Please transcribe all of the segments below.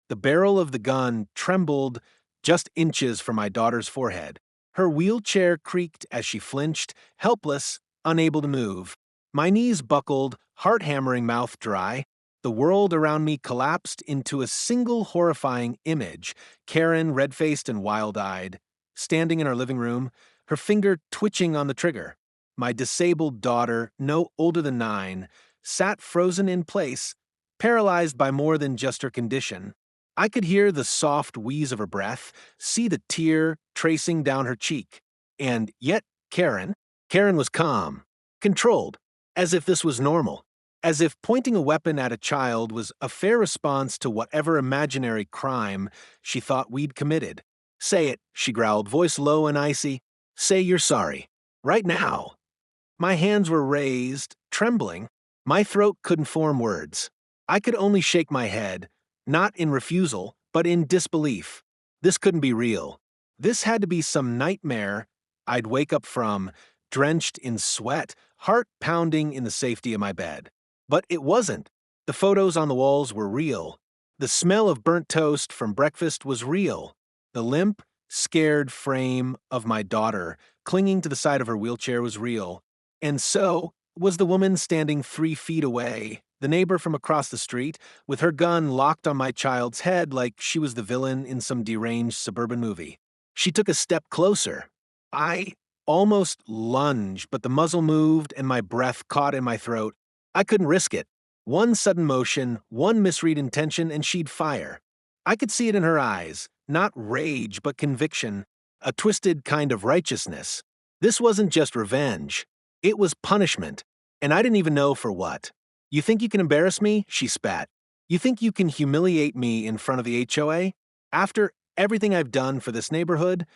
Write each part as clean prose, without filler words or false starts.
The barrel of the gun trembled just inches from my daughter's forehead. Her wheelchair creaked as she flinched, helpless, unable to move. My knees buckled, heart hammering, mouth dry. The world around me collapsed into a single horrifying image. Karen, red-faced and wild-eyed, standing in our living room, her finger twitching on the trigger. My disabled daughter, no older than 9, sat frozen in place, paralyzed by more than just her condition. I could hear the soft wheeze of her breath, see the tear tracing down her cheek. And yet Karen was calm, controlled, as if this was normal, as if pointing a weapon at a child was a fair response to whatever imaginary crime she thought we'd committed. "Say it," she growled, voice low and icy. "Say you're sorry. Right now." My hands were raised, trembling. My throat couldn't form words. I could only shake my head, not in refusal, but in disbelief. This couldn't be real. This had to be some nightmare I'd wake up from, drenched in sweat, heart pounding in the safety of my bed. But it wasn't. The photos on the walls were real. The smell of burnt toast from breakfast was real. The limp, scared frame of my daughter, clinging to the side of her wheelchair, was real. And so was the woman standing 3 feet away, the neighbor from across the street, with her gun locked on my child's head like she was the villain in some deranged suburban movie. She took a step closer. I almost lunged, but the muzzle moved and my breath caught in my throat. I couldn't risk it. One sudden motion, one misread intention, and she'd fire. I could see it in her eyes, not rage, but conviction, a twisted kind of righteousness. This wasn't just revenge. It was punishment, and I didn't even know for what. "You think you can embarrass me?" she spat. "You think you can humiliate me in front of the HOA? After everything I've done for this neighborhood?"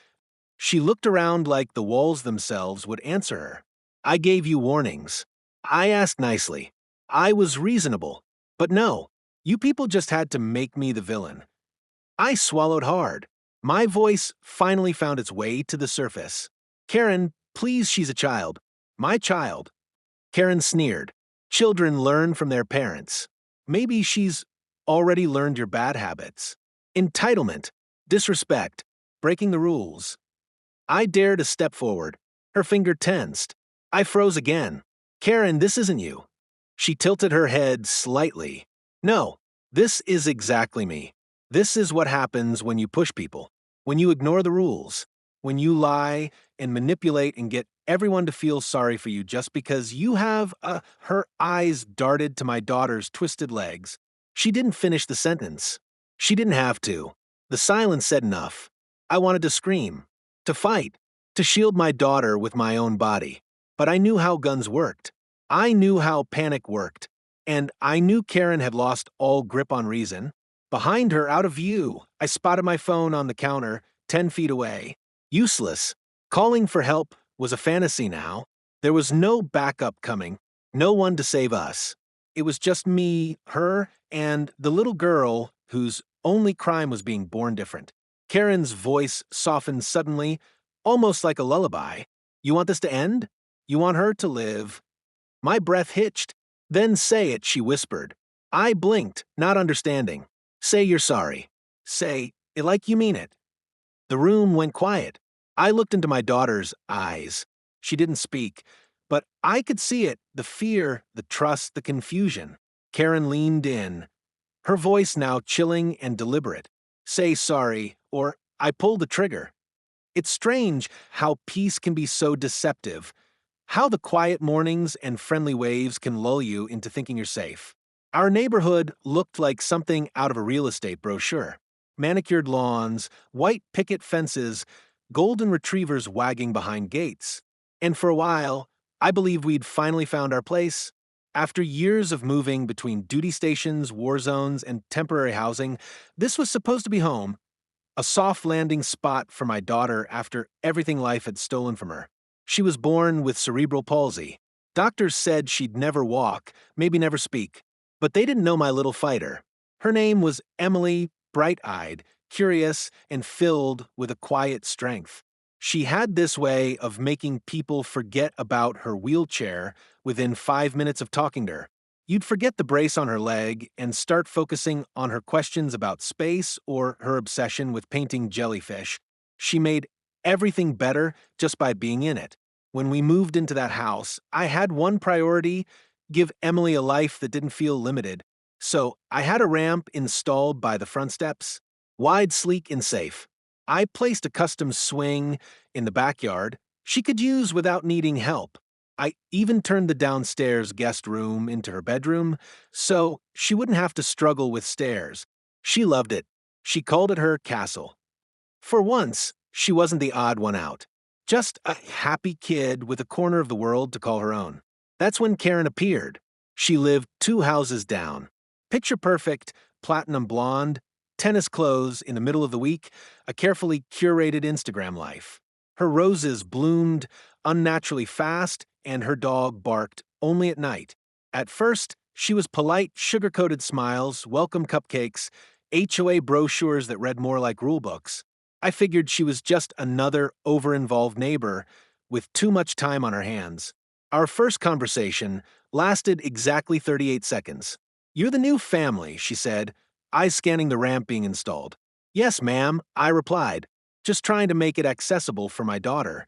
She looked around like the walls themselves would answer her. "I gave you warnings. I asked nicely. I was reasonable. But no, you people just had to make me the villain." I swallowed hard. My voice finally found its way to the surface. "Karen, please, she's a child. My child." Karen sneered. "Children learn from their parents. Maybe she's already learned your bad habits. Entitlement, disrespect, breaking the rules." I dared a step forward. Her finger tensed. I froze again. "Karen, this isn't you." She tilted her head slightly. "No, this is exactly me. This is what happens when you push people, when you ignore the rules, when you lie and manipulate and get everyone to feel sorry for you just because you have a..." Her eyes darted to my daughter's twisted legs. She didn't finish the sentence. She didn't have to. The silence said enough. I wanted to scream, to fight, to shield my daughter with my own body. But I knew how guns worked. I knew how panic worked. And I knew Karen had lost all grip on reason. Behind her, out of view, I spotted my phone on the counter, 10 feet away. Useless. Calling for help was a fantasy now. There was no backup coming, no one to save us. It was just me, her, and the little girl whose only crime was being born different. Karen's voice softened suddenly, almost like a lullaby. "You want this to end? You want her to live?" My breath hitched. "Then say it," she whispered. I blinked, not understanding. "Say you're sorry. Say it like you mean it." The room went quiet. I looked into my daughter's eyes. She didn't speak, but I could see it, the fear, the trust, the confusion. Karen leaned in, her voice now chilling and deliberate. "Say sorry, or I pull the trigger." It's strange how peace can be so deceptive, how the quiet mornings and friendly waves can lull you into thinking you're safe. Our neighborhood looked like something out of a real estate brochure. Manicured lawns, white picket fences, golden retrievers wagging behind gates. And for a while, I believed we'd finally found our place. After years of moving between duty stations, war zones, and temporary housing, this was supposed to be home, a soft landing spot for my daughter after everything life had stolen from her. She was born with cerebral palsy. Doctors said she'd never walk, maybe never speak. But they didn't know my little fighter. Her name was Emily, bright-eyed, curious, and filled with a quiet strength. She had this way of making people forget about her wheelchair within 5 minutes of talking to her. You'd forget the brace on her leg and start focusing on her questions about space or her obsession with painting jellyfish. She made everything better just by being in it. When we moved into that house, I had one priority: give Emily a life that didn't feel limited. So I had a ramp installed by the front steps, wide, sleek, and safe. I placed a custom swing in the backyard she could use without needing help. I even turned the downstairs guest room into her bedroom so she wouldn't have to struggle with stairs. She loved it. She called it her castle. For once, she wasn't the odd one out. Just a happy kid with a corner of the world to call her own. That's when Karen appeared. She lived 2 houses down. Picture perfect, platinum blonde, tennis clothes in the middle of the week, a carefully curated Instagram life. Her roses bloomed unnaturally fast, and her dog barked only at night. At first, she was polite, sugar-coated smiles, welcome cupcakes, HOA brochures that read more like rulebooks. I figured she was just another over-involved neighbor with too much time on her hands. Our first conversation lasted exactly 38 seconds. "You're the new family," she said, eyes scanning the ramp being installed. "Yes, ma'am," I replied, just trying to make it accessible for my daughter.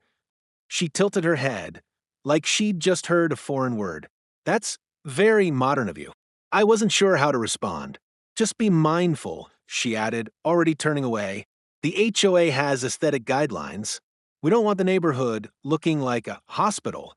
She tilted her head, like she'd just heard a foreign word. "That's very modern of you." I wasn't sure how to respond. "Just be mindful," she added, already turning away. "The HOA has aesthetic guidelines. We don't want the neighborhood looking like a hospital."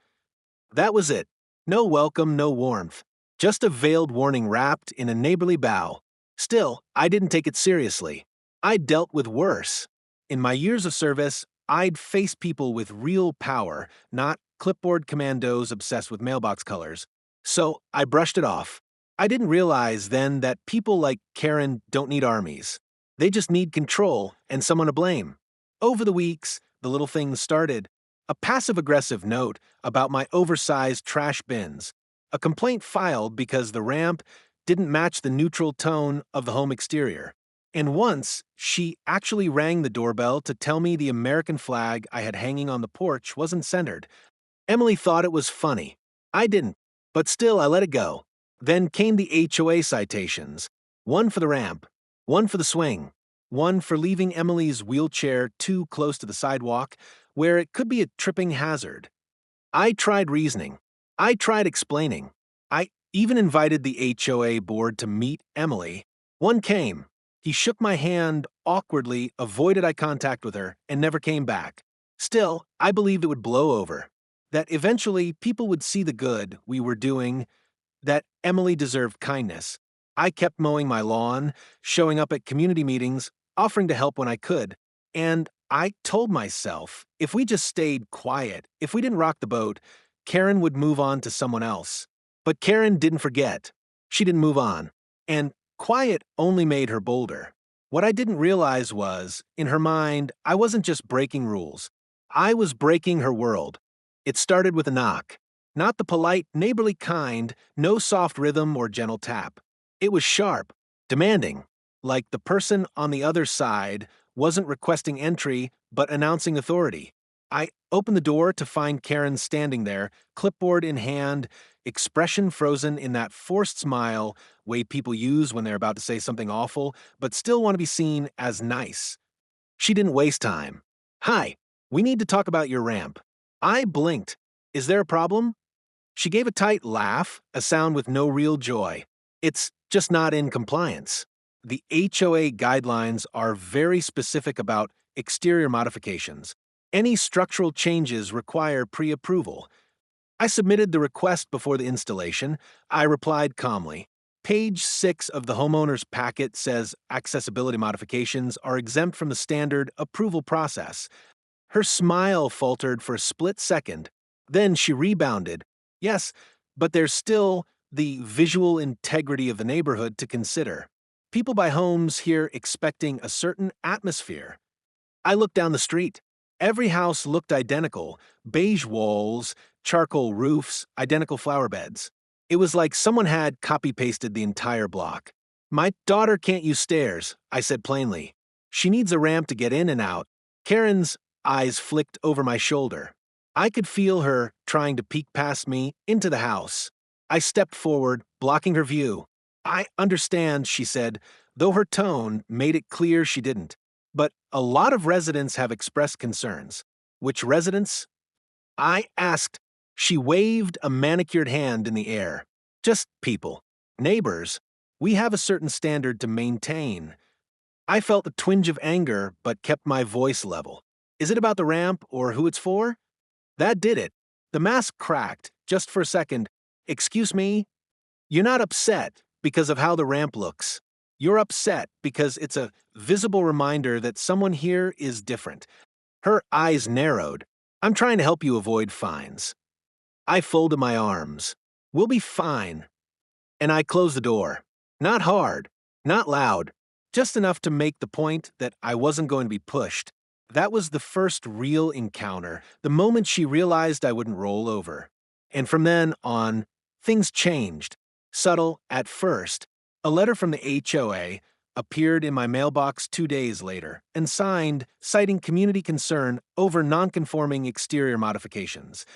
That was it. No welcome, no warmth. Just a veiled warning wrapped in a neighborly bow. Still, I didn't take it seriously. I'd dealt with worse. In my years of service, I'd faced people with real power, not clipboard commandos obsessed with mailbox colors. So I brushed it off. I didn't realize then that people like Karen don't need armies. They just need control and someone to blame. Over the weeks, the little things started. A passive-aggressive note about my oversized trash bins. A complaint filed because the ramp didn't match the neutral tone of the home exterior. And once, she actually rang the doorbell to tell me the American flag I had hanging on the porch wasn't centered. Emily thought it was funny. I didn't, but still I let it go. Then came the HOA citations. One for the ramp, one for the swing, one for leaving Emily's wheelchair too close to the sidewalk, where it could be a tripping hazard. I tried reasoning. I tried explaining. I even invited the HOA board to meet Emily. One came. He shook my hand awkwardly, avoided eye contact with her, and never came back. Still, I believed it would blow over. That eventually people would see the good we were doing, that Emily deserved kindness. I kept mowing my lawn, showing up at community meetings, offering to help when I could, and I told myself if we just stayed quiet, if we didn't rock the boat, Karen would move on to someone else. But Karen didn't forget. She didn't move on. And quiet only made her bolder. What I didn't realize was, in her mind, I wasn't just breaking rules. I was breaking her world. It started with a knock. Not the polite, neighborly kind, no soft rhythm or gentle tap. It was sharp, demanding, like the person on the other side wasn't requesting entry, but announcing authority. I opened the door to find Karen standing there, clipboard in hand, expression frozen in that forced smile way people use when they're about to say something awful, but still want to be seen as nice. She didn't waste time. "Hi, we need to talk about your ramp." I blinked. "Is there a problem?" She gave a tight laugh, a sound with no real joy. "It's just not in compliance. The HOA guidelines are very specific about exterior modifications. Any structural changes require pre-approval." I submitted the request before the installation. I replied calmly. Page 6 of the homeowner's packet says accessibility modifications are exempt from the standard approval process. Her smile faltered for a split second. Then she rebounded. "Yes, but there's still the visual integrity of the neighborhood to consider. People buy homes here expecting a certain atmosphere." I looked down the street. Every house looked identical: beige walls, charcoal roofs, identical flower beds. It was like someone had copy-pasted the entire block. "My daughter can't use stairs," I said plainly. "She needs a ramp to get in and out." Karen's eyes flicked over my shoulder. I could feel her trying to peek past me into the house. I stepped forward, blocking her view. "I understand," she said, though her tone made it clear she didn't. "But a lot of residents have expressed concerns." "Which residents?" I asked. She waved a manicured hand in the air. "Just people. Neighbors. We have a certain standard to maintain." I felt a twinge of anger, but kept my voice level. "Is it about the ramp or who it's for?" That did it. The mask cracked, just for a second. "Excuse me? You're not upset because of how the ramp looks. You're upset because it's a visible reminder that someone here is different." Her eyes narrowed. "I'm trying to help you avoid fines." I folded my arms. "We'll be fine." And I closed the door. Not hard, not loud, just enough to make the point that I wasn't going to be pushed. That was the first real encounter, the moment she realized I wouldn't roll over. And from then on, things changed. Subtle at first. A letter from the HOA appeared in my mailbox 2 days later and signed, citing community concern over nonconforming exterior modifications.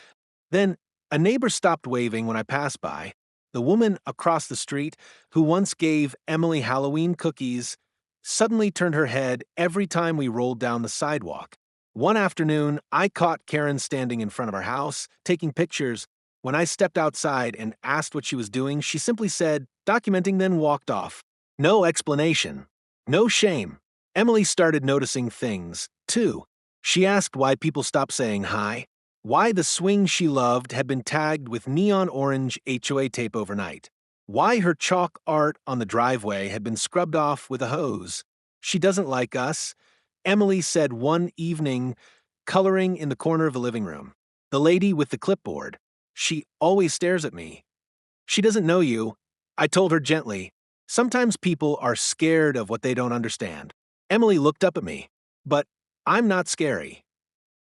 Then a neighbor stopped waving when I passed by. The woman across the street, who once gave Emily Halloween cookies, suddenly turned her head every time we rolled down the sidewalk. One afternoon, I caught Karen standing in front of our house, taking pictures. When I stepped outside and asked what she was doing, she simply said, documenting, then walked off. No explanation. No shame. Emily started noticing things, too. She asked why people stopped saying hi, why the swing she loved had been tagged with neon orange HOA tape overnight, why her chalk art on the driveway had been scrubbed off with a hose. "She doesn't like us," Emily said one evening, coloring in the corner of the living room. "The lady with the clipboard. She always stares at me." "She doesn't know you," I told her gently. "Sometimes people are scared of what they don't understand." Emily looked up at me. "But I'm not scary."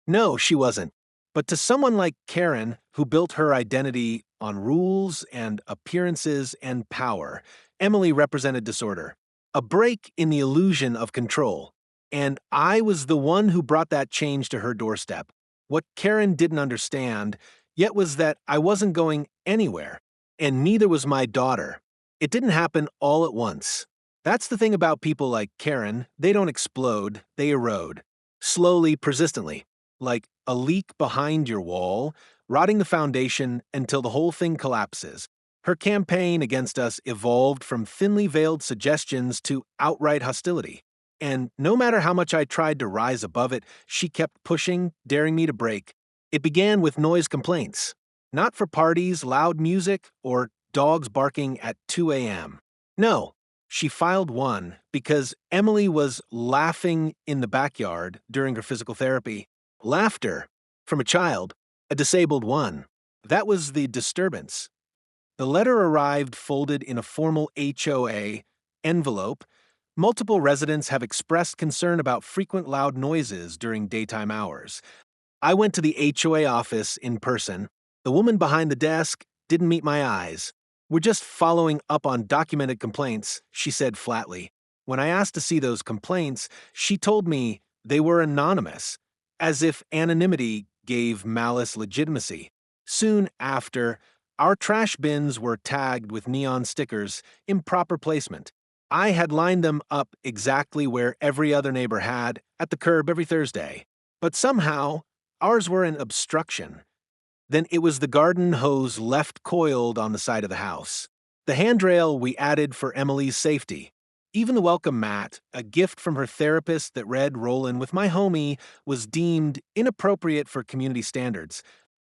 No, she wasn't. But to someone like Karen, who built her identity on rules and appearances and power, Emily represented disorder, a break in the illusion of control. And I was the one who brought that change to her doorstep. What Karen didn't understand, yet, was that I wasn't going anywhere, and neither was my daughter. It didn't happen all at once. That's the thing about people like Karen. They don't explode, they erode. Slowly, persistently. Like a leak behind your wall, rotting the foundation until the whole thing collapses. Her campaign against us evolved from thinly veiled suggestions to outright hostility. And no matter how much I tried to rise above it, she kept pushing, daring me to break. It began with noise complaints. Not for parties, loud music, or dogs barking at 2 a.m. No, she filed one because Emily was laughing in the backyard during her physical therapy. Laughter from a child, a disabled one. That was the disturbance. The letter arrived folded in a formal HOA envelope. Multiple residents have expressed concern about frequent loud noises during daytime hours. I went to the HOA office in person. The woman behind the desk didn't meet my eyes. "We're just following up on documented complaints," she said flatly. When I asked to see those complaints, she told me they were anonymous, as if anonymity gave malice legitimacy. Soon after, our trash bins were tagged with neon stickers, improper placement. I had lined them up exactly where every other neighbor had, at the curb every Thursday. But somehow, ours were an obstruction. Then it was the garden hose left coiled on the side of the house. The handrail we added for Emily's safety. Even the welcome mat, a gift from her therapist that read "Rollin' with my homie," was deemed inappropriate for community standards.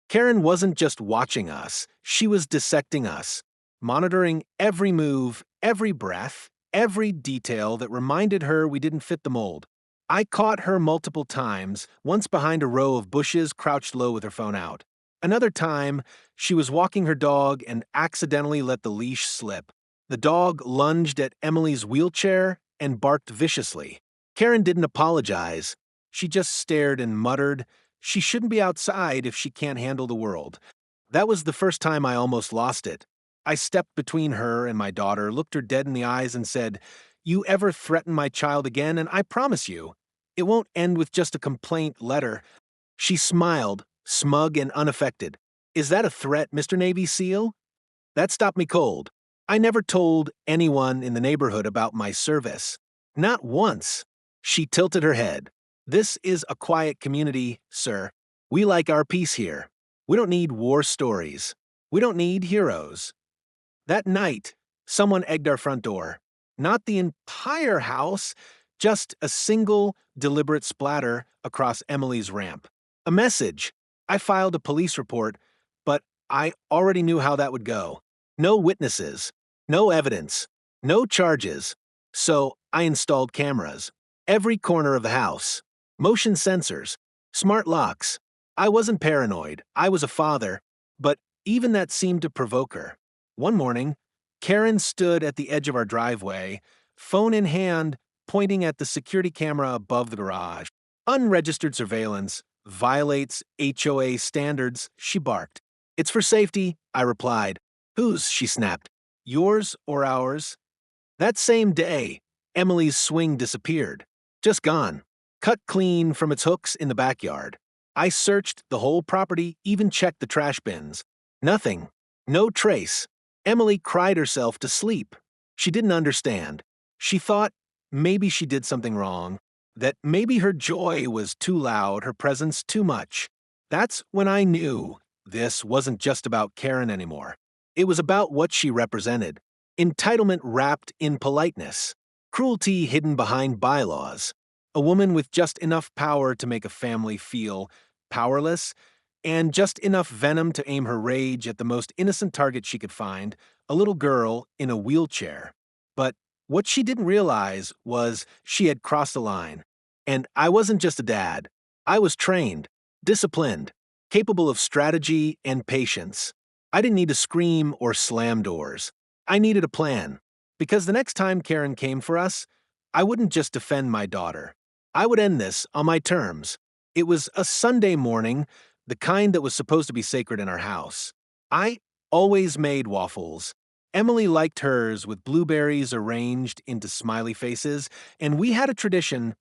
Karen wasn't just watching us, she was dissecting us, monitoring every move, every breath, every detail that reminded her we didn't fit the mold. I caught her multiple times, once behind a row of bushes crouched low with her phone out. Another time, she was walking her dog and accidentally let the leash slip. The dog lunged at Emily's wheelchair and barked viciously. Karen didn't apologize. She just stared and muttered, "She shouldn't be outside if she can't handle the world." That was the first time I almost lost it. I stepped between her and my daughter, looked her dead in the eyes, and said, "You ever threaten my child again, and I promise you, it won't end with just a complaint letter." She smiled, smug and unaffected. "Is that a threat, Mr. Navy SEAL?" That stopped me cold. I never told anyone in the neighborhood about my service. Not once. She tilted her head. This is a quiet community, sir. We like our peace here. We don't need war stories. We don't need heroes. That night, someone egged our front door. Not the entire house, just a single, deliberate splatter across Emily's ramp. A message. I filed a police report, but I already knew how that would go. No witnesses, no evidence, no charges. So I installed cameras. Every corner of the house. Motion sensors. Smart locks. I wasn't paranoid. I was a father, but even that seemed to provoke her. One morning, Karen stood at the edge of our driveway, phone in hand, pointing at the security camera above the garage. Unregistered surveillance violates HOA standards, she barked. It's for safety, I replied. Whose? She snapped. Yours or ours? That same day, Emily's swing disappeared. Just gone. Cut clean from its hooks in the backyard. I searched the whole property, even checked the trash bins. Nothing. No trace. Emily cried herself to sleep. She didn't understand. She thought maybe she did something wrong, that maybe her joy was too loud, her presence too much. That's when I knew this wasn't just about Karen anymore. It was about what she represented. Entitlement wrapped in politeness. Cruelty hidden behind bylaws. A woman with just enough power to make a family feel powerless, and just enough venom to aim her rage at the most innocent target she could find, a little girl in a wheelchair. But what she didn't realize was she had crossed the line. And I wasn't just a dad. I was trained, disciplined, capable of strategy and patience. I didn't need to scream or slam doors. I needed a plan. Because the next time Karen came for us, I wouldn't just defend my daughter. I would end this on my terms. It was a Sunday morning, the kind that was supposed to be sacred in our house. I always made waffles. Emily liked hers with blueberries arranged into smiley faces, and we had a tradition,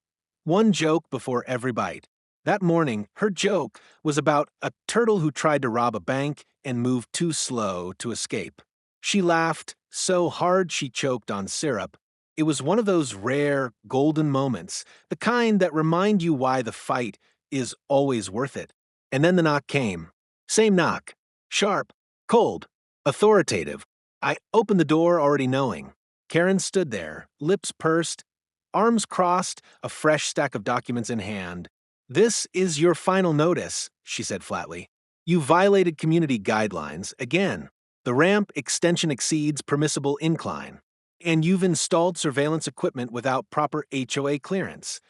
one joke before every bite. That morning, her joke was about a turtle who tried to rob a bank and moved too slow to escape. She laughed so hard she choked on syrup. It was one of those rare, golden moments, the kind that remind you why the fight is always worth it. And then the knock came. Same knock. Sharp, cold, authoritative. I opened the door already knowing. Karen stood there, lips pursed, arms crossed, a fresh stack of documents in hand. This is your final notice, she said flatly. You violated community guidelines again. The ramp extension exceeds permissible incline. And you've installed surveillance equipment without proper HOA clearance.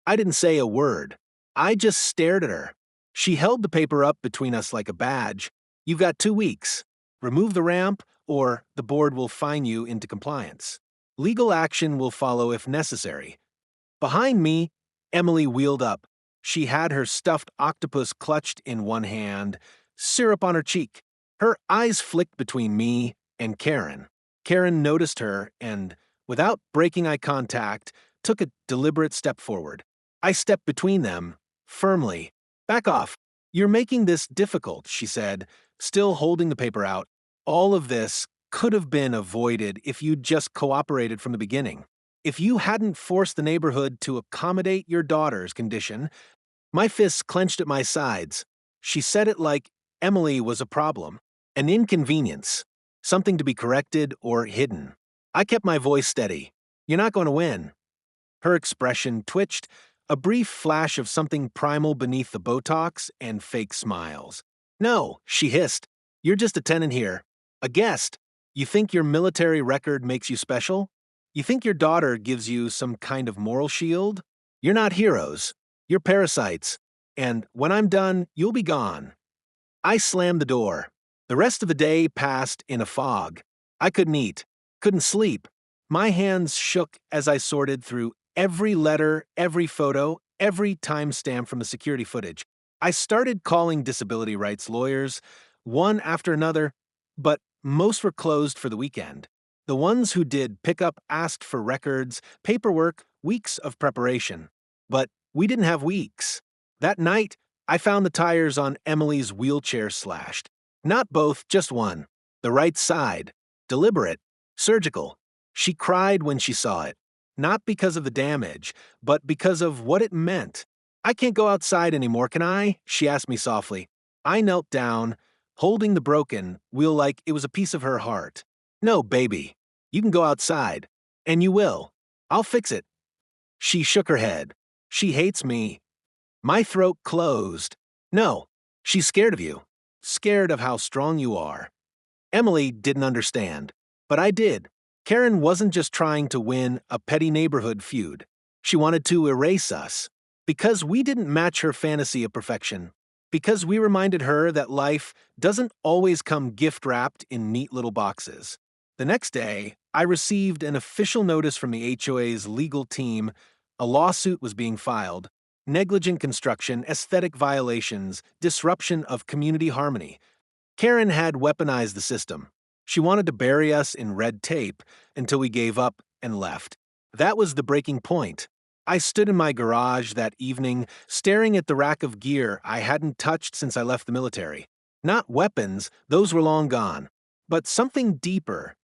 I didn't say a word. I just stared at her. She held the paper up between us like a badge. You've got 2 weeks. Remove the ramp, or the board will fine you into compliance. Legal action will follow if necessary. Behind me, Emily wheeled up. She had her stuffed octopus clutched in one hand, syrup on her cheek. Her eyes flicked between me and Karen. Karen noticed her and, without breaking eye contact, took a deliberate step forward. I stepped between them, firmly. Back off. You're making this difficult, she said, still holding the paper out. All of this could have been avoided if you'd just cooperated from the beginning. If you hadn't forced the neighborhood to accommodate your daughter's condition. My fists clenched at my sides. She said it like Emily was a problem, an inconvenience, something to be corrected or hidden. I kept my voice steady. You're not going to win. Her expression twitched, a brief flash of something primal beneath the Botox and fake smiles. No, she hissed. You're just a tenant here. A guest. You think your military record makes you special? You think your daughter gives you some kind of moral shield? You're not heroes. You're parasites. And when I'm done, you'll be gone. I slammed the door. The rest of the day passed in a fog. I couldn't eat, couldn't sleep. My hands shook as I sorted through every letter, every photo, every timestamp from the security footage. I started calling disability rights lawyers, one after another, but most were closed for the weekend. The ones who did pickup asked for records, paperwork, weeks of preparation. But we didn't have weeks. That night, I found the tires on Emily's wheelchair slashed. Not both, just one. The right side. Deliberate. Surgical. She cried when she saw it, not because of the damage, but because of what it meant. I can't go outside anymore, can I? She asked me softly. I knelt down, holding the broken wheel like it was a piece of her heart. No, baby. You can go outside. And you will. I'll fix it. She shook her head. She hates me. My throat closed. No, she's scared of you. Scared of how strong you are. Emily didn't understand, but I did. Karen wasn't just trying to win a petty neighborhood feud. She wanted to erase us. Because we didn't match her fantasy of perfection. Because we reminded her that life doesn't always come gift-wrapped in neat little boxes. The next day, I received an official notice from the HOA's legal team. A lawsuit was being filed. Negligent construction, aesthetic violations, disruption of community harmony. Karen had weaponized the system. She wanted to bury us in red tape until we gave up and left. That was the breaking point. I stood in my garage that evening, staring at the rack of gear I hadn't touched since I left the military. Not weapons, those were long gone. But something deeper.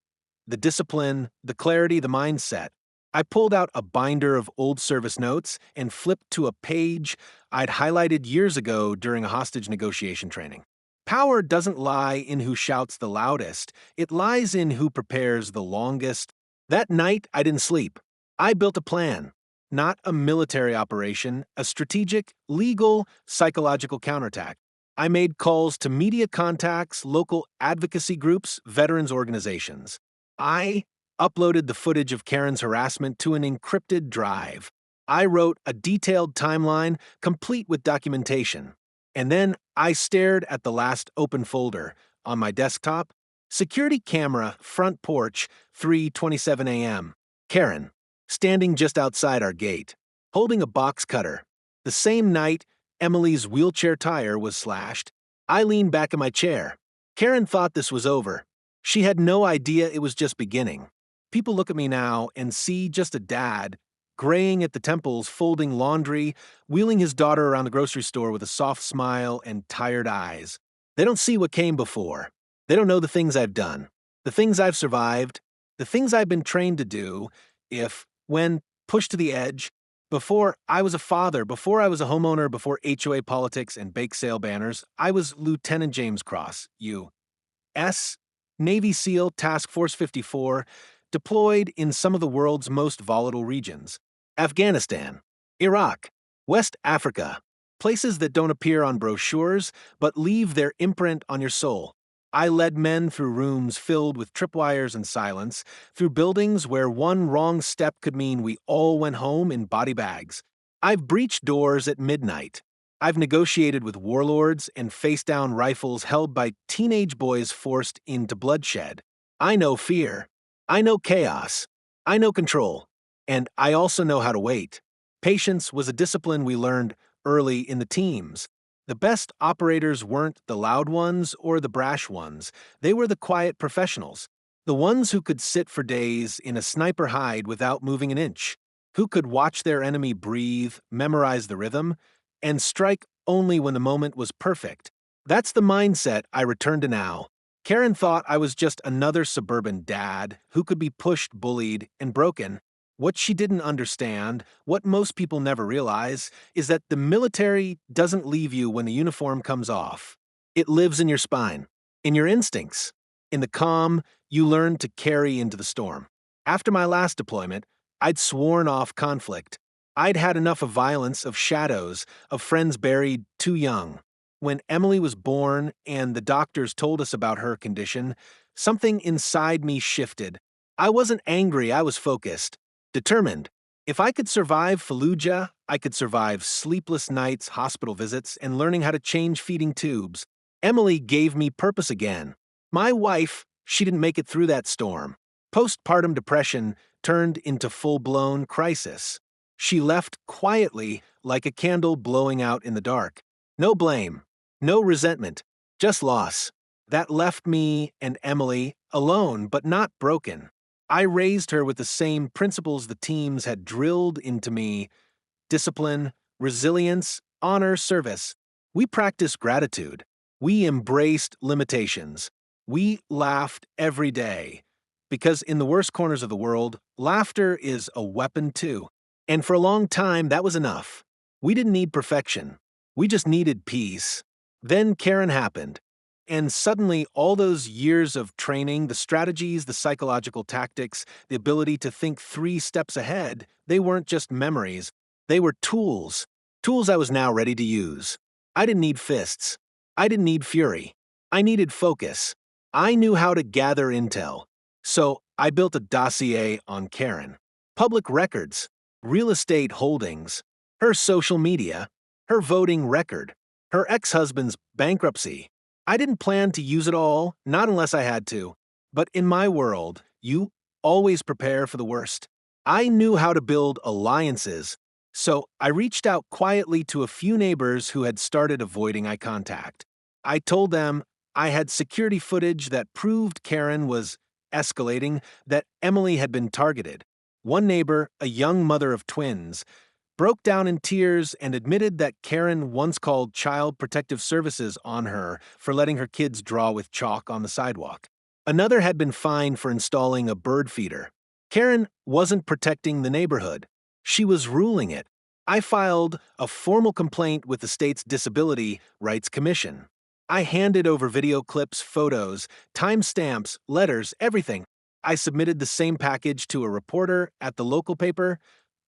The discipline, the clarity, the mindset. I pulled out a binder of old service notes and flipped to a page I'd highlighted years ago during a hostage negotiation training. Power doesn't lie in who shouts the loudest, it lies in who prepares the longest. That night, I didn't sleep. I built a plan. Not a military operation, a strategic, legal, psychological counterattack. I made calls to media contacts, local advocacy groups, veterans organizations. I uploaded the footage of Karen's harassment to an encrypted drive. I wrote a detailed timeline, complete with documentation. And then I stared at the last open folder on my desktop. Security camera, front porch, 3:27 a.m. Karen, standing just outside our gate, holding a box cutter. The same night, Emily's wheelchair tire was slashed. I leaned back in my chair. Karen thought this was over. She had no idea it was just beginning. People look at me now and see just a dad, graying at the temples, folding laundry, wheeling his daughter around the grocery store with a soft smile and tired eyes. They don't see what came before. They don't know the things I've done, the things I've survived, the things I've been trained to do if, when pushed to the edge, before I was a father, before I was a homeowner, before HOA politics and bake sale banners, I was Lieutenant James Cross, U.S. Navy SEAL Task Force 54, deployed in some of the world's most volatile regions. Afghanistan, Iraq, West Africa, places that don't appear on brochures but leave their imprint on your soul. I led men through rooms filled with tripwires and silence, through buildings where one wrong step could mean we all went home in body bags. I've breached doors at midnight. I've negotiated with warlords and faced down rifles held by teenage boys forced into bloodshed. I know fear. I know chaos. I know control. And I also know how to wait. Patience was a discipline we learned early in the teams. The best operators weren't the loud ones or the brash ones. They were the quiet professionals. The ones who could sit for days in a sniper hide without moving an inch. Who could watch their enemy breathe, memorize the rhythm, and strike only when the moment was perfect. That's the mindset I return to now. Karen thought I was just another suburban dad who could be pushed, bullied, and broken. What she didn't understand, what most people never realize, is that the military doesn't leave you when the uniform comes off. It lives in your spine, in your instincts. In the calm, you learn to carry into the storm. After my last deployment, I'd sworn off conflict. I'd had enough of violence, of shadows, of friends buried too young. When Emily was born and the doctors told us about her condition, something inside me shifted. I wasn't angry, I was focused. Determined. If I could survive Fallujah, I could survive sleepless nights, hospital visits, and learning how to change feeding tubes. Emily gave me purpose again. My wife, she didn't make it through that storm. Postpartum depression turned into full-blown crisis. She left quietly like a candle blowing out in the dark. No blame, no resentment, just loss. That left me and Emily alone, but not broken. I raised her with the same principles the teams had drilled into me: discipline, resilience, honor, service. We practiced gratitude. We embraced limitations. We laughed every day. Because in the worst corners of the world, laughter is a weapon too. And for a long time, that was enough. We didn't need perfection. We just needed peace. Then Karen happened. And suddenly, all those years of training, the strategies, the psychological tactics, the ability to think 3 steps ahead, they weren't just memories. They were tools. Tools I was now ready to use. I didn't need fists. I didn't need fury. I needed focus. I knew how to gather intel. So I built a dossier on Karen. Public records, real estate holdings, her social media, her voting record, her ex-husband's bankruptcy. I didn't plan to use it all, not unless I had to. But in my world, you always prepare for the worst. I knew how to build alliances, so I reached out quietly to a few neighbors who had started avoiding eye contact. I told them I had security footage that proved Karen was escalating, that Emily had been targeted. One neighbor, a young mother of twins, broke down in tears and admitted that Karen once called Child Protective Services on her for letting her kids draw with chalk on the sidewalk. Another had been fined for installing a bird feeder. Karen wasn't protecting the neighborhood. She was ruling it. I filed a formal complaint with the state's Disability Rights Commission. I handed over video clips, photos, timestamps, letters, everything. I submitted the same package to a reporter at the local paper,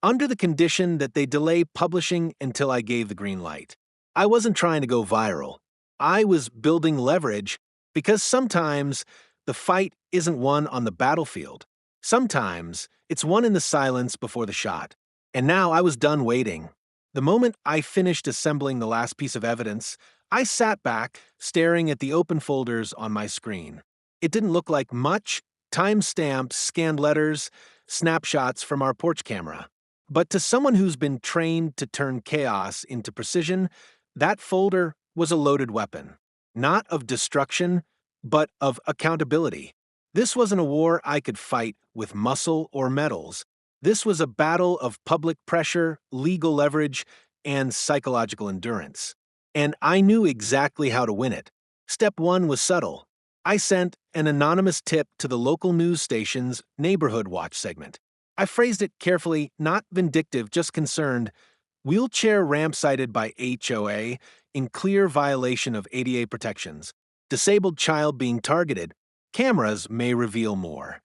under the condition that they delay publishing until I gave the green light. I wasn't trying to go viral. I was building leverage because sometimes the fight isn't won on the battlefield. Sometimes it's won in the silence before the shot. And now I was done waiting. The moment I finished assembling the last piece of evidence, I sat back, staring at the open folders on my screen. It didn't look like much: timestamps, scanned letters, snapshots from our porch camera. But to someone who's been trained to turn chaos into precision, that folder was a loaded weapon. Not of destruction, but of accountability. This wasn't a war I could fight with muscle or medals. This was a battle of public pressure, legal leverage, and psychological endurance. And I knew exactly how to win it. Step 1 was subtle. I sent an anonymous tip to the local news station's Neighborhood Watch segment. I phrased it carefully, not vindictive, just concerned. Wheelchair ramp sighted by HOA in clear violation of ADA protections. Disabled child being targeted. Cameras may reveal more.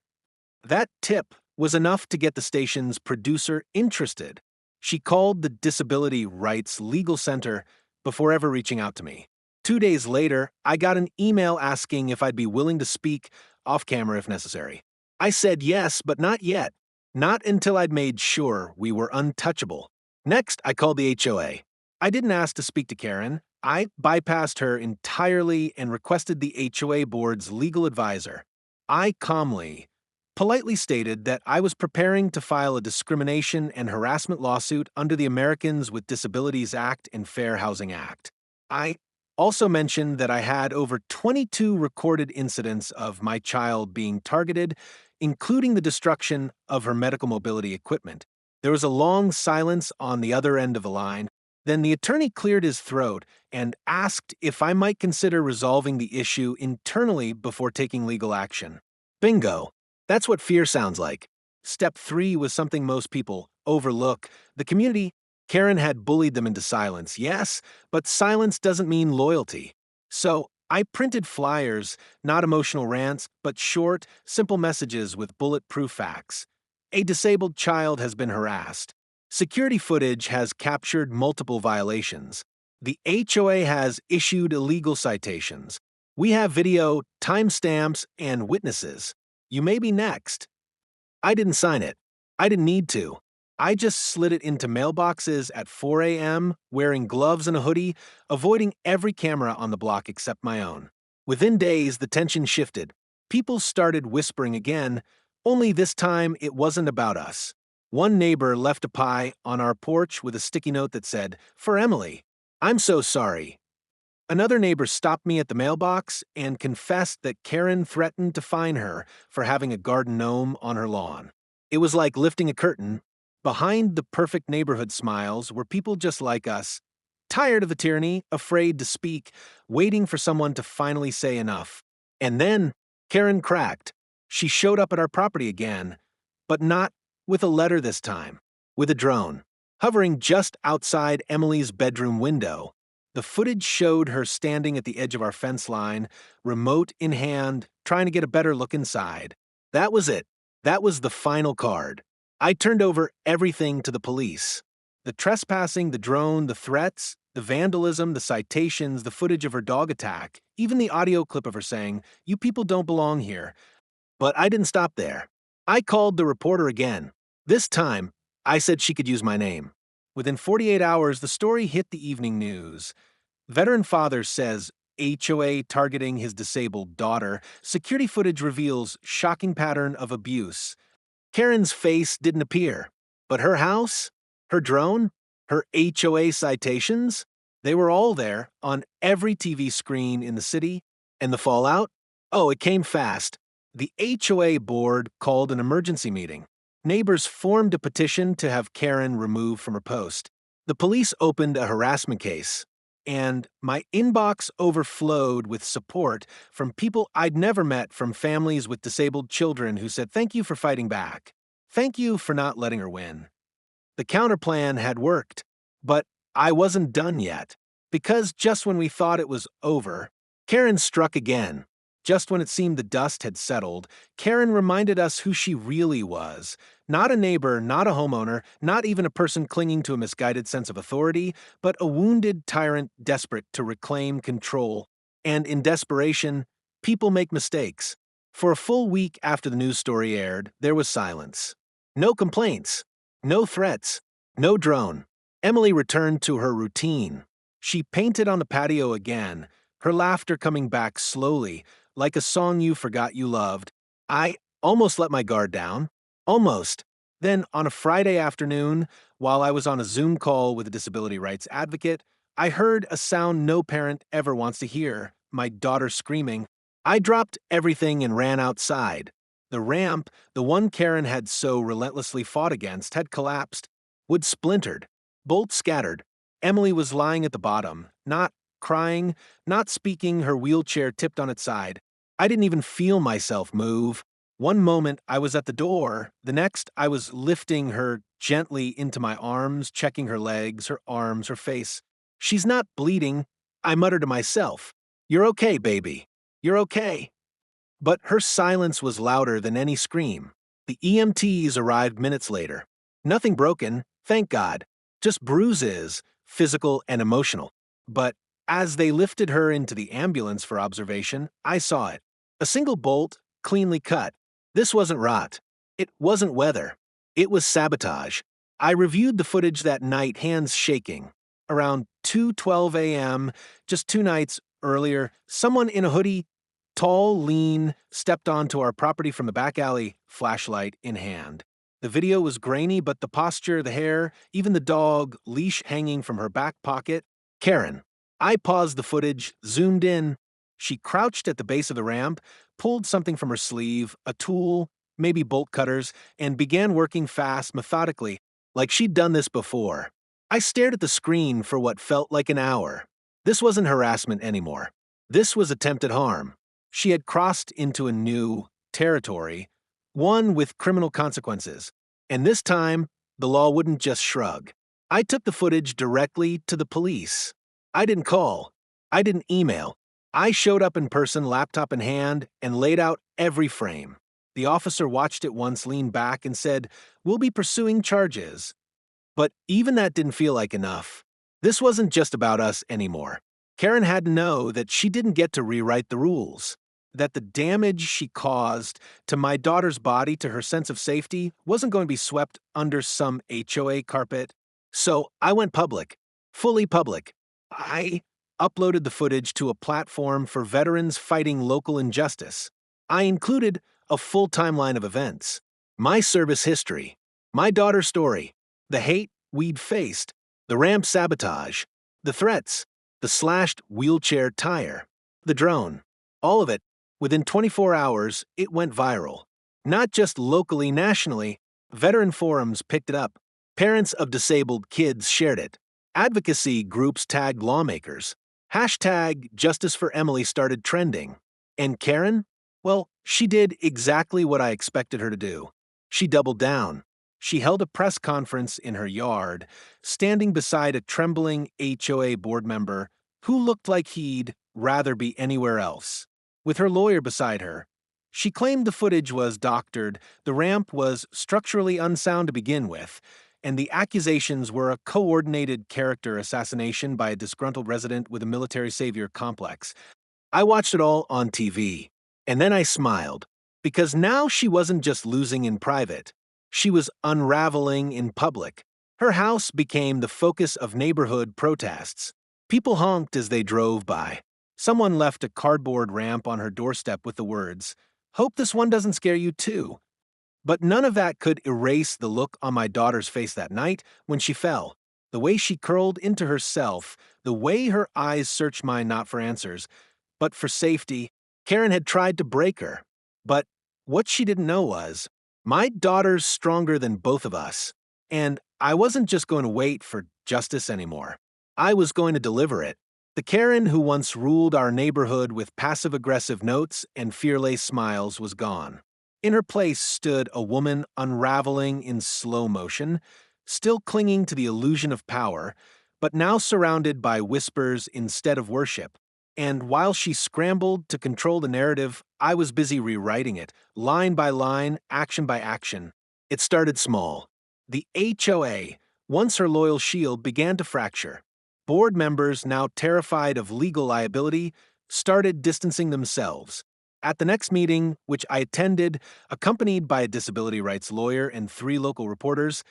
That tip was enough to get the station's producer interested. She called the Disability Rights Legal Center before ever reaching out to me. 2 days later, I got an email asking if I'd be willing to speak off camera if necessary. I said yes, but not yet. Not until I'd made sure we were untouchable. Next, I called the HOA. I didn't ask to speak to Karen. I bypassed her entirely and requested the HOA board's legal advisor. I calmly, politely stated that I was preparing to file a discrimination and harassment lawsuit under the Americans with Disabilities Act and Fair Housing Act. I also mentioned that I had over 22 recorded incidents of my child being targeted, including the destruction of her medical mobility equipment. There was a long silence on the other end of the line. Then the attorney cleared his throat and asked if I might consider resolving the issue internally before taking legal action. Bingo! That's what fear sounds like. Step 3 was something most people overlook. The community. Karen had bullied them into silence, yes, but silence doesn't mean loyalty. So I printed flyers, not emotional rants, but short, simple messages with bulletproof facts. A disabled child has been harassed. Security footage has captured multiple violations. The HOA has issued illegal citations. We have video, timestamps, and witnesses. You may be next. I didn't sign it. I didn't need to. I just slid it into mailboxes at 4 a.m., wearing gloves and a hoodie, avoiding every camera on the block except my own. Within days, the tension shifted. People started whispering again, only this time it wasn't about us. One neighbor left a pie on our porch with a sticky note that said, "For Emily. I'm so sorry." Another neighbor stopped me at the mailbox and confessed that Karen threatened to fine her for having a garden gnome on her lawn. It was like lifting a curtain. Behind the perfect neighborhood smiles were people just like us, tired of the tyranny, afraid to speak, waiting for someone to finally say enough. And then Karen cracked. She showed up at our property again, but not with a letter this time, with a drone, hovering just outside Emily's bedroom window. The footage showed her standing at the edge of our fence line, remote in hand, trying to get a better look inside. That was it. That was the final card. I turned over everything to the police. The trespassing, the drone, the threats, the vandalism, the citations, the footage of her dog attack, even the audio clip of her saying, "You people don't belong here." But I didn't stop there. I called the reporter again. This time, I said she could use my name. Within 48 hours, the story hit the evening news. Veteran father says HOA targeting his disabled daughter. Security footage reveals shocking pattern of abuse. Karen's face didn't appear, but her house, her drone, her HOA citations, they were all there on every TV screen in the city. And the fallout? Oh, it came fast. The HOA board called an emergency meeting. Neighbors formed a petition to have Karen removed from her post. The police opened a harassment case, and my inbox overflowed with support from people I'd never met, from families with disabled children who said, "Thank you for fighting back. Thank you for not letting her win." The counterplan had worked, but I wasn't done yet, because just when we thought it was over, Karen struck again. Just when it seemed the dust had settled, Karen reminded us who she really was. Not a neighbor, not a homeowner, not even a person clinging to a misguided sense of authority, but a wounded tyrant desperate to reclaim control. And in desperation, people make mistakes. For a full week after the news story aired, there was silence. No complaints, no threats, no drone. Emily returned to her routine. She painted on the patio again, her laughter coming back slowly, like a song you forgot you loved. I almost let my guard down. Almost. Then, on a Friday afternoon, while I was on a Zoom call with a disability rights advocate, I heard a sound no parent ever wants to hear, my daughter screaming. I dropped everything and ran outside. The ramp, the one Karen had so relentlessly fought against, had collapsed. Wood splintered. Bolts scattered. Emily was lying at the bottom, not crying, not speaking, her wheelchair tipped on its side. I didn't even feel myself move. One moment I was at the door, the next I was lifting her gently into my arms, checking her legs, her arms, her face. "She's not bleeding," I muttered to myself. "You're okay, baby. You're okay." But her silence was louder than any scream. The EMTs arrived minutes later. Nothing broken, thank God. Just bruises, physical and emotional. But as they lifted her into the ambulance for observation, I saw it. A single bolt, cleanly cut. This wasn't rot. It wasn't weather. It was sabotage. I reviewed the footage that night, hands shaking. Around 2:12 a.m., just 2 nights earlier, someone in a hoodie, tall, lean, stepped onto our property from the back alley, flashlight in hand. The video was grainy, but the posture, the hair, even the dog, leash hanging from her back pocket. Karen. I paused the footage, zoomed in. She crouched at the base of the ramp, pulled something from her sleeve, a tool, maybe bolt cutters, and began working fast, methodically, like she'd done this before. I stared at the screen for what felt like an hour. This wasn't harassment anymore. This was attempted harm. She had crossed into a new territory, one with criminal consequences. And this time, the law wouldn't just shrug. I took the footage directly to the police. I didn't call. I didn't email. I showed up in person, laptop in hand, and laid out every frame. The officer watched it once, leaned back, and said, "We'll be pursuing charges." But even that didn't feel like enough. This wasn't just about us anymore. Karen had to know that she didn't get to rewrite the rules, that the damage she caused to my daughter's body, to her sense of safety, wasn't going to be swept under some HOA carpet. So I went public, fully public. I uploaded the footage to a platform for veterans fighting local injustice. I included a full timeline of events, my service history, my daughter's story, the hate we'd faced, the ramp sabotage, the threats, the slashed wheelchair tire, the drone, all of it. Within 24 hours, it went viral. Not just locally, nationally, veteran forums picked it up. Parents of disabled kids shared it. Advocacy groups tagged lawmakers. Hashtag Justice for Emily started trending. And Karen? Well, she did exactly what I expected her to do. She doubled down. She held a press conference in her yard, standing beside a trembling HOA board member who looked like he'd rather be anywhere else. With her lawyer beside her, she claimed the footage was doctored, the ramp was structurally unsound to begin with, and the accusations were a coordinated character assassination by a disgruntled resident with a military savior complex. I watched it all on TV, and then I smiled, because now she wasn't just losing in private, she was unraveling in public. Her house became the focus of neighborhood protests. People honked as they drove by. Someone left a cardboard ramp on her doorstep with the words, "Hope this one doesn't scare you too." But none of that could erase the look on my daughter's face that night when she fell. The way she curled into herself, the way her eyes searched mine not for answers, but for safety. Karen had tried to break her. But what she didn't know was, my daughter's stronger than both of us. And I wasn't just going to wait for justice anymore. I was going to deliver it. The Karen who once ruled our neighborhood with passive-aggressive notes and fear-laced smiles was gone. In her place stood a woman unraveling in slow motion, still clinging to the illusion of power, but now surrounded by whispers instead of worship. And while she scrambled to control the narrative, I was busy rewriting it, line by line, action by action. It started small. The HOA, once her loyal shield, began to fracture. Board members, now terrified of legal liability, started distancing themselves. At the next meeting, which I attended, accompanied by a disability rights lawyer and 3 local reporters,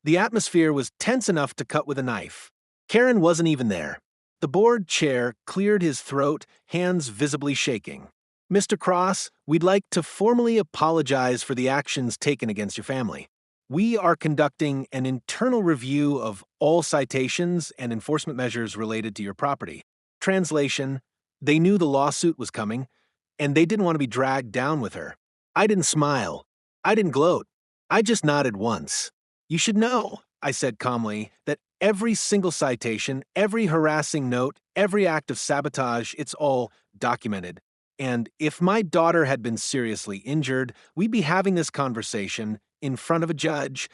the atmosphere was tense enough to cut with a knife. Karen wasn't even there. The board chair cleared his throat, hands visibly shaking. "Mr. Cross, we'd like to formally apologize for the actions taken against your family. We are conducting an internal review of all citations and enforcement measures related to your property." Translation: they knew the lawsuit was coming, and they didn't want to be dragged down with her. I didn't smile. I didn't gloat. I just nodded once. "You should know," I said calmly, "that every single citation, every harassing note, every act of sabotage, it's all documented. And if my daughter had been seriously injured, we'd be having this conversation in front of a judge."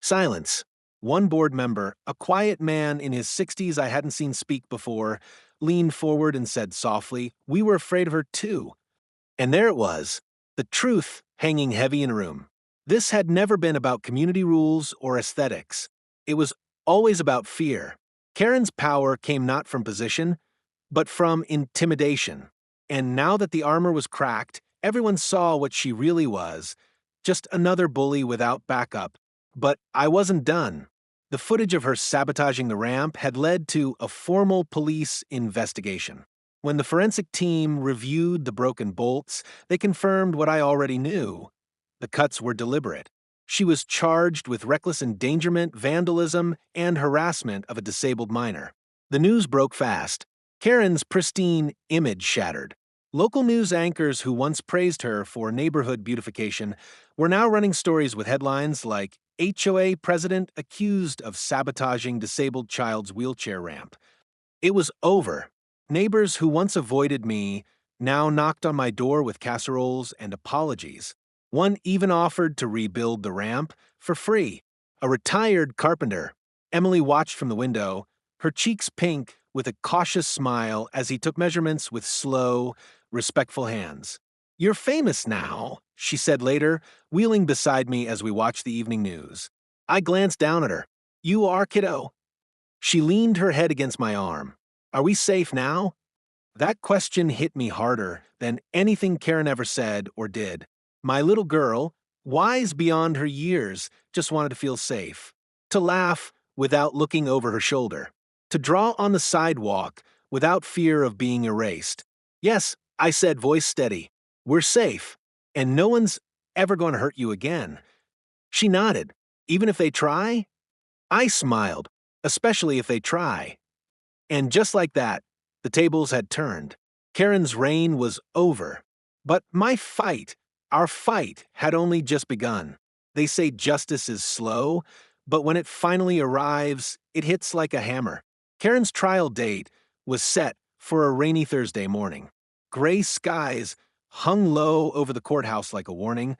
Silence. One board member, a quiet man in his 60s I hadn't seen speak before, leaned forward and said softly, "We were afraid of her too." And there it was, the truth hanging heavy in a room. This had never been about community rules or aesthetics. It was always about fear. Karen's power came not from position, but from intimidation. And now that the armor was cracked, everyone saw what she really was, just another bully without backup. But I wasn't done. The footage of her sabotaging the ramp had led to a formal police investigation. When the forensic team reviewed the broken bolts, they confirmed what I already knew. The cuts were deliberate. She was charged with reckless endangerment, vandalism, and harassment of a disabled minor. The news broke fast. Karen's pristine image shattered. Local news anchors who once praised her for neighborhood beautification were now running stories with headlines like "HOA president accused of sabotaging disabled child's wheelchair ramp." It was over. Neighbors who once avoided me now knocked on my door with casseroles and apologies. One even offered to rebuild the ramp for free. A retired carpenter. Emily watched from the window, her cheeks pink with a cautious smile as he took measurements with slow, respectful hands. "You're famous now," she said later, wheeling beside me as we watched the evening news. I glanced down at her. "You are, kiddo?" She leaned her head against my arm. "Are we safe now?" That question hit me harder than anything Karen ever said or did. My little girl, wise beyond her years, just wanted to feel safe. To laugh without looking over her shoulder. To draw on the sidewalk without fear of being erased. "Yes," I said, voice steady. "We're safe, and no one's ever going to hurt you again." She nodded. "Even if they try?" I smiled, "Especially if they try." And just like that, the tables had turned. Karen's reign was over. But my fight, our fight, had only just begun. They say justice is slow, but when it finally arrives, it hits like a hammer. Karen's trial date was set for a rainy Thursday morning. Gray skies hung low over the courthouse like a warning,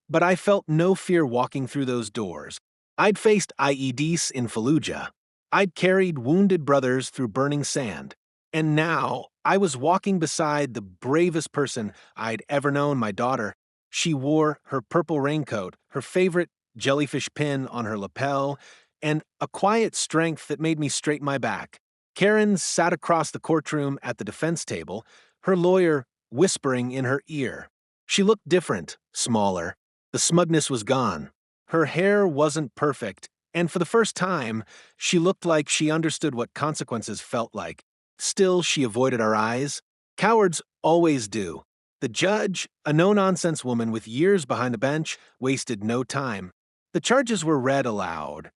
but I felt no fear walking through those doors. I'd faced IEDs in Fallujah. I'd carried wounded brothers through burning sand. And now I was walking beside the bravest person I'd ever known, my daughter. She wore her purple raincoat, her favorite jellyfish pin on her lapel, and a quiet strength that made me straighten my back. Karen sat across the courtroom at the defense table, her lawyer whispering in her ear. She looked different, smaller. The smugness was gone. Her hair wasn't perfect, and for the first time, she looked like she understood what consequences felt like. Still, she avoided our eyes. Cowards always do. The judge, a no-nonsense woman with years behind the bench, wasted no time. The charges were read aloud.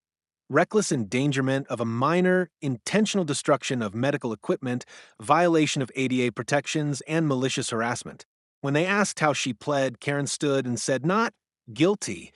Reckless endangerment of a minor, intentional destruction of medical equipment, violation of ADA protections, and malicious harassment. When they asked how she pled, Karen stood and said, "Not guilty."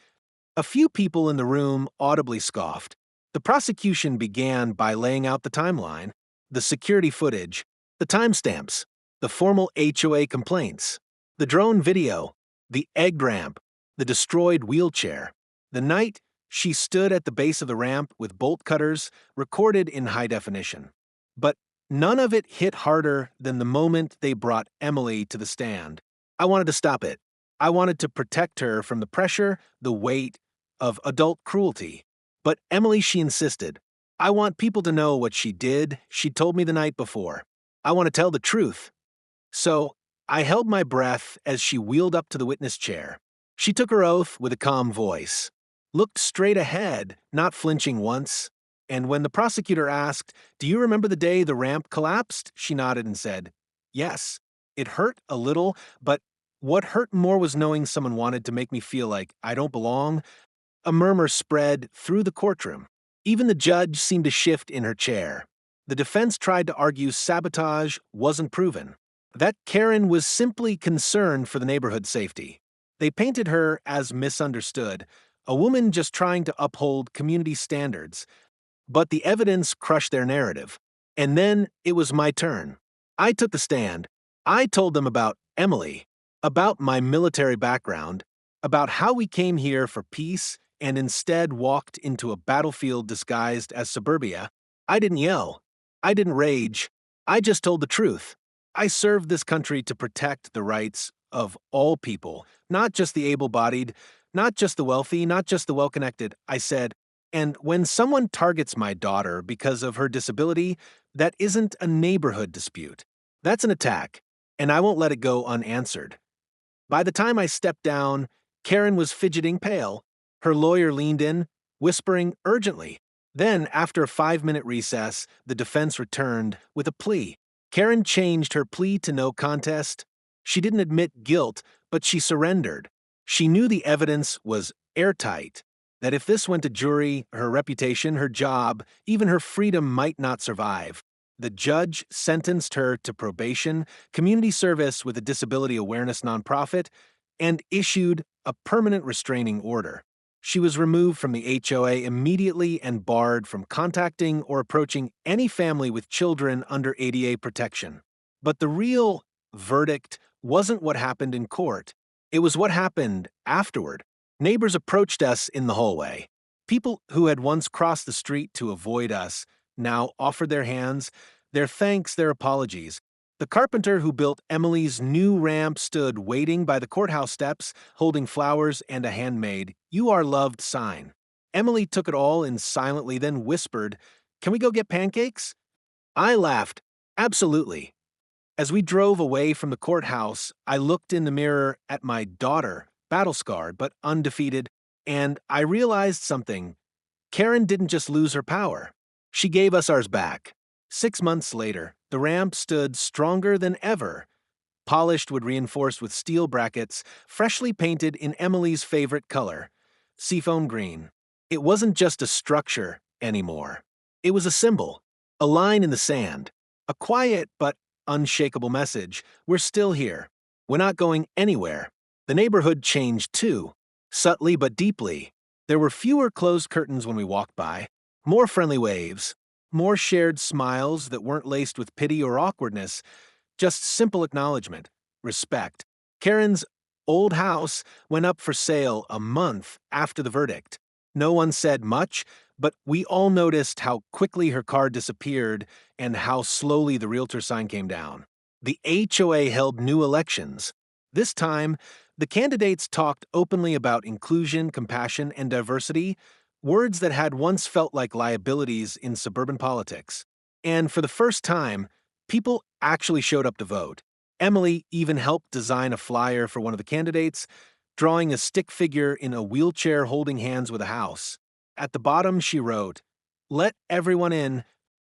A few people in the room audibly scoffed. The prosecution began by laying out the timeline, the security footage, the timestamps, the formal HOA complaints, the drone video, the egg ramp, the destroyed wheelchair. The night she stood at the base of the ramp with bolt cutters recorded in high definition. But none of it hit harder than the moment they brought Emily to the stand. I wanted to stop it. I wanted to protect her from the pressure, the weight of adult cruelty. But Emily, she insisted. I want people to know what she did. She told me the night before. I want to tell the truth. So I held my breath as she wheeled up to the witness chair. She took her oath with a calm voice, looked straight ahead, not flinching once. And when the prosecutor asked, "Do you remember the day the ramp collapsed?" she nodded and said, "Yes." It hurt a little, but what hurt more was knowing someone wanted to make me feel like I don't belong. A murmur spread through the courtroom. Even the judge seemed to shift in her chair. The defense tried to argue sabotage wasn't proven, that Karen was simply concerned for the neighborhood's safety. They painted her as misunderstood, a woman just trying to uphold community standards. But the evidence crushed their narrative. And then it was my turn. I took the stand. I told them about Emily, about my military background, about how we came here for peace and instead walked into a battlefield disguised as suburbia. I didn't yell. I didn't rage. I just told the truth. I served this country to protect the rights of all people, not just the able-bodied, not just the wealthy, not just the well-connected. I said, and when someone targets my daughter because of her disability, that isn't a neighborhood dispute. That's an attack, and I won't let it go unanswered. By the time I stepped down, Karen was fidgeting pale. Her lawyer leaned in, whispering urgently. Then, after a 5-minute recess, the defense returned with a plea. Karen changed her plea to no contest. She didn't admit guilt, but she surrendered. She knew the evidence was airtight, that if this went to jury, her reputation, her job, even her freedom might not survive. The judge sentenced her to probation, community service with a disability awareness nonprofit, and issued a permanent restraining order. She was removed from the HOA immediately and barred from contacting or approaching any family with children under ADA protection. But the real verdict wasn't what happened in court. It was what happened afterward. Neighbors approached us in the hallway. People who had once crossed the street to avoid us now offered their hands, their thanks, their apologies. The carpenter who built Emily's new ramp stood waiting by the courthouse steps, holding flowers and a handmade "You Are Loved" sign. Emily took it all in silently, then whispered, "Can we go get pancakes?" I laughed. Absolutely. As we drove away from the courthouse, I looked in the mirror at my daughter, battle-scarred but undefeated, and I realized something. Karen didn't just lose her power. She gave us ours back. 6 months later, the ramp stood stronger than ever, polished wood reinforced with steel brackets, freshly painted in Emily's favorite color, seafoam green. It wasn't just a structure anymore. It was a symbol, a line in the sand, a quiet but unshakable message. We're still here. We're not going anywhere. The neighborhood changed too, subtly but deeply. There were fewer closed curtains when we walked by, more friendly waves, more shared smiles that weren't laced with pity or awkwardness, just simple acknowledgement, respect. Karen's old house went up for sale a month after the verdict. No one said much, but we all noticed how quickly her car disappeared and how slowly the realtor sign came down. The HOA held new elections. This time, the candidates talked openly about inclusion, compassion, and diversity, words that had once felt like liabilities in suburban politics. And for the first time, people actually showed up to vote. Emily even helped design a flyer for one of the candidates, drawing a stick figure in a wheelchair holding hands with a house. At the bottom, she wrote, "Let everyone in."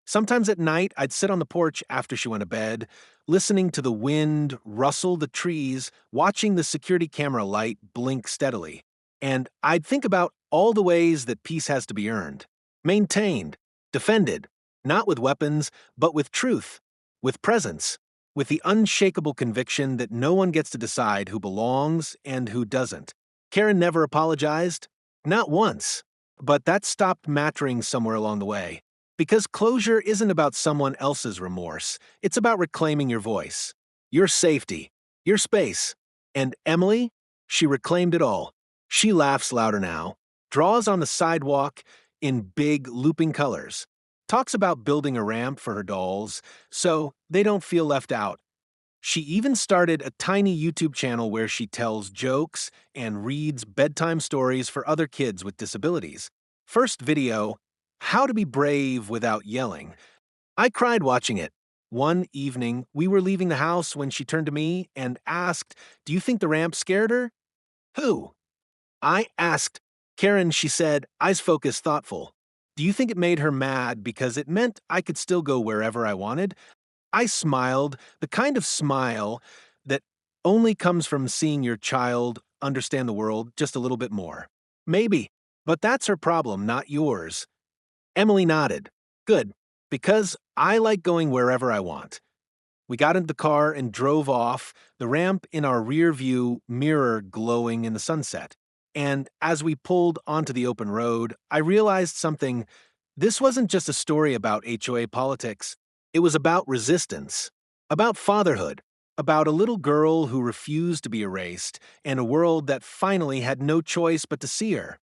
Sometimes at night, I'd sit on the porch after she went to bed, listening to the wind rustle the trees, watching the security camera light blink steadily. And I'd think about all the ways that peace has to be earned, maintained, defended, not with weapons, but with truth, with presence, with the unshakable conviction that no one gets to decide who belongs and who doesn't. Karen never apologized, not once, but that stopped mattering somewhere along the way. Because closure isn't about someone else's remorse, it's about reclaiming your voice, your safety, your space. And Emily, she reclaimed it all. She laughs louder now, draws on the sidewalk in big, looping colors, talks about building a ramp for her dolls so they don't feel left out. She even started a tiny YouTube channel where she tells jokes and reads bedtime stories for other kids with disabilities. First video, How to Be Brave Without Yelling. I cried watching it. One evening, we were leaving the house when she turned to me and asked, "Do you think the ramp scared her?" "Who?" I asked. "Karen," she said, eyes focused, thoughtful. "Do you think it made her mad because it meant I could still go wherever I wanted?" I smiled, the kind of smile that only comes from seeing your child understand the world just a little bit more. "Maybe, but that's her problem, not yours." Emily nodded. "Good, because I like going wherever I want." We got into the car and drove off, the ramp in our rear view mirror glowing in the sunset. And as we pulled onto the open road, I realized something. This wasn't just a story about HOA politics. It was about resistance, about fatherhood, about a little girl who refused to be erased, and a world that finally had no choice but to see her.